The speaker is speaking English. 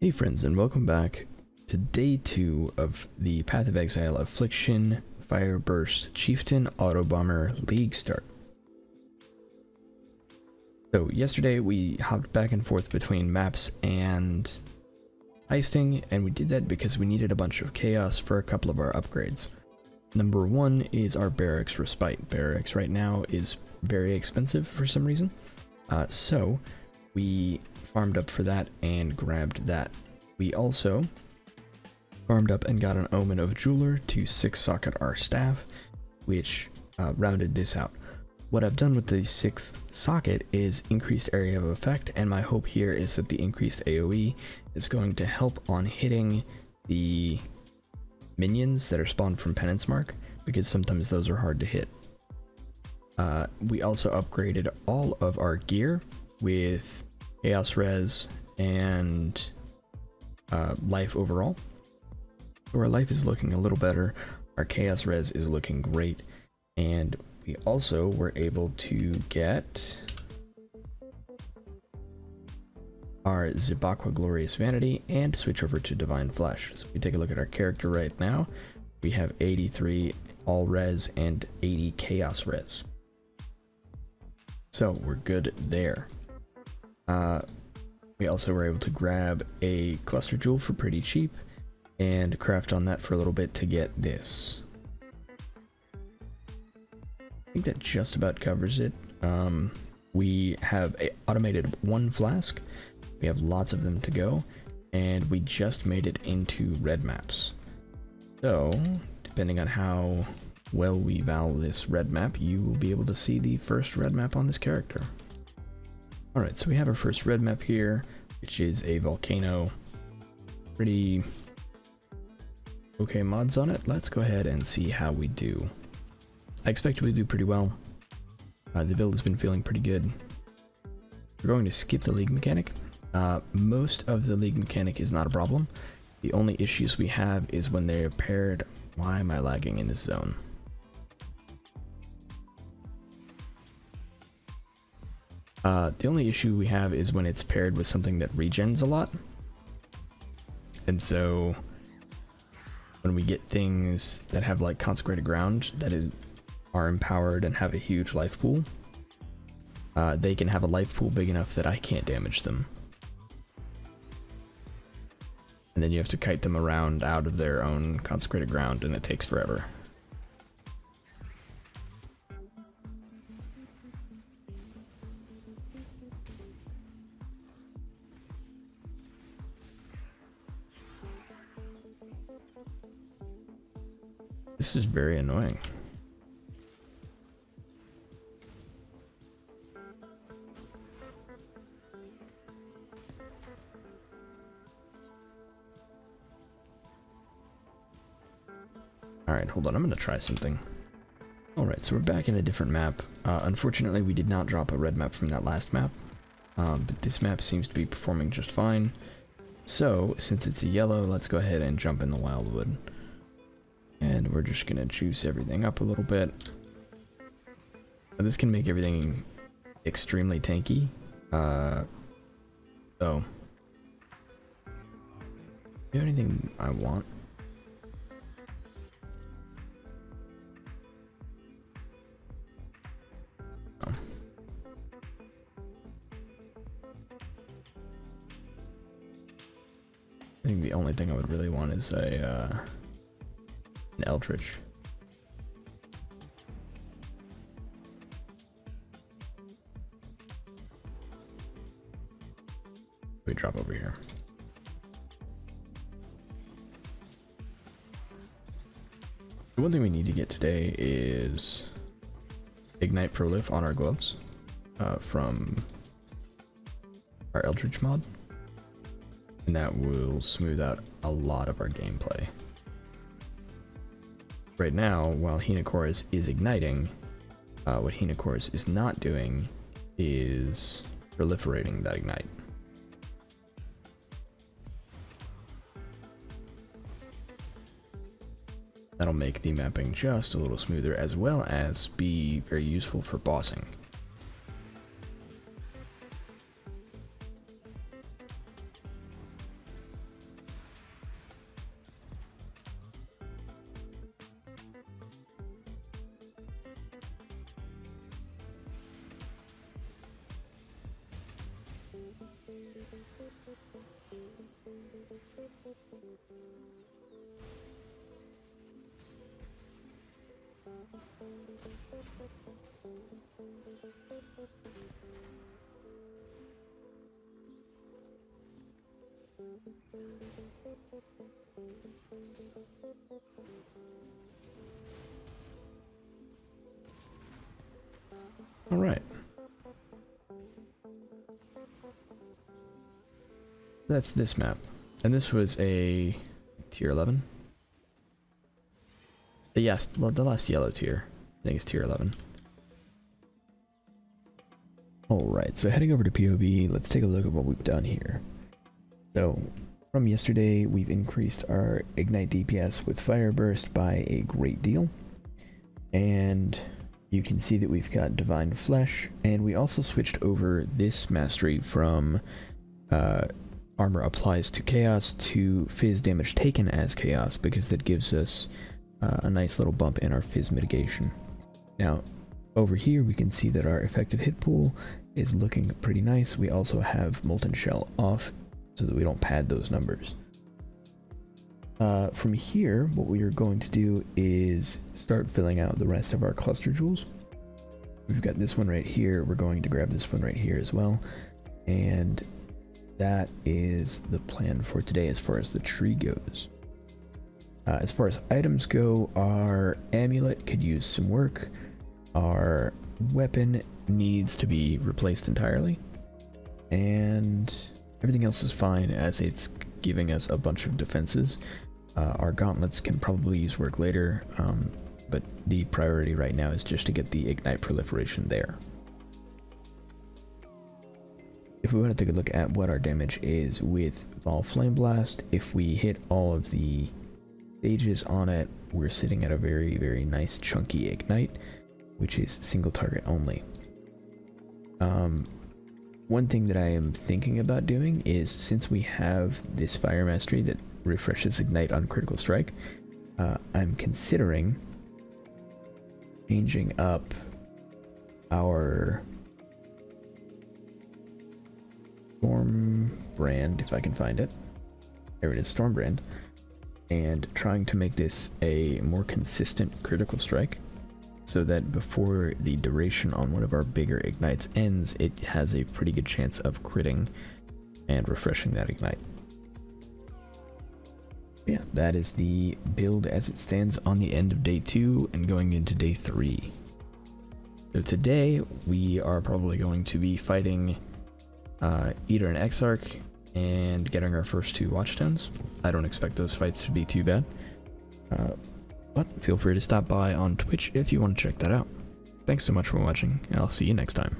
Hey friends, and welcome back to day 2 of the Path of Exile Affliction Fireburst Chieftain Autobomber League start. So yesterday we hopped back and forth between maps and heisting, and we did that because we needed a bunch of chaos for a couple of our upgrades. Number 1 is our Barracks Respite. Barracks right now is very expensive for some reason, so we farmed up for that and grabbed that. We also farmed up and got an Omen of Jeweler to 6-socket our staff, which rounded this out. What I've done with the 6th socket is increased area of effect, and my hope here is that the increased AoE is going to help on hitting the minions that are spawned from Penance Mark, because sometimes those are hard to hit. We also upgraded all of our gear with Chaos Res and life overall. So our life is looking a little better, our Chaos Res is looking great, and we also were able to get our Zibaqua Glorious Vanity and switch over to Divine Flesh. So if we take a look at our character right now, we have 83 all res and 80 chaos res. So we're good there. We also were able to grab a cluster jewel for pretty cheap and craft on that for a little bit to get this. I think that just about covers it. We have a automated 1 flask. We have lots of them to go, and we just made it into red maps. So, depending on how well we val this red map, you will be able to see the first red map on this character. Alright, so we have our first red map here, which is a volcano. Pretty okay mods on it. Let's go ahead and see how we do. I expect we do pretty well. The build has been feeling pretty good. We're going to skip the league mechanic. Most of the league mechanic is not a problem. The only issues we have is when they're paired. Why am I lagging in this zone? The only issue we have is when it's paired with something that regens a lot. And so when we get things that have like consecrated ground that are empowered and have a huge life pool, they can have a life pool big enough that I can't damage them. And then you have to kite them around out of their own consecrated ground, and it takes forever. This is very annoying. Alright, hold on, I'm gonna try something. Alright, so we're back in a different map. Unfortunately, we did not drop a red map from that last map, but this map seems to be performing just fine. So, since it's a yellow, let's go ahead and jump in the Wildwood. And we're just gonna juice everything up a little bit. This can make everything extremely tanky. So, do you have anything I want? Oh. I think the only thing I would really want is an Eldritch. We drop over here. The one thing we need to get today is Ignite Prolif on our gloves from our Eldritch mod. And that will smooth out a lot of our gameplay. Right now, while Hinochorus is igniting, what Hinochorus is not doing is proliferating that ignite. That'll make the mapping just a little smoother, as well as be very useful for bossing. All right. That's this map. And this was a tier 11. Yes, the last yellow tier. I think it's tier 11. Alright, so heading over to POV, let's take a look at what we've done here. So, from yesterday, we've increased our Ignite DPS with Fire Burst by a great deal. And you can see that we've got Divine Flesh, and we also switched over this mastery from Armor Applies to Chaos to Fizz Damage Taken as Chaos, because that gives us a nice little bump in our Fizz mitigation. Now, over here we can see that our effective hit pool is looking pretty nice. We also have Molten Shell off so that we don't pad those numbers. From here, what we are going to do is start filling out the rest of our cluster jewels. We've got this one right here. We're going to grab this one right here as well. And that is the plan for today as far as the tree goes. As far as items go, our amulet could use some work. Our weapon needs to be replaced entirely. And everything else is fine as it's giving us a bunch of defenses. Our gauntlets can probably use work later, but the priority right now is just to get the Ignite proliferation there. If we want to take a look at what our damage is with Vol Flame Blast, if we hit all of the stages on it, we're sitting at a very, very nice chunky Ignite, which is single target only. One thing that I am thinking about doing is, since we have this Fire Mastery that refreshes Ignite on Critical Strike, I'm considering changing up our Storm brand, if I can find it. There it is, Storm brand, and trying to make this a more consistent Critical Strike, so that before the duration on one of our bigger Ignites ends, it has a pretty good chance of critting and refreshing that Ignite. Yeah, that is the build as it stands on the end of day 2 and going into day 3. So today we are probably going to be fighting Eater and Exarch and getting our first 2 Watchstones. I don't expect those fights to be too bad. But feel free to stop by on Twitch if you want to check that out. Thanks so much for watching, and I'll see you next time.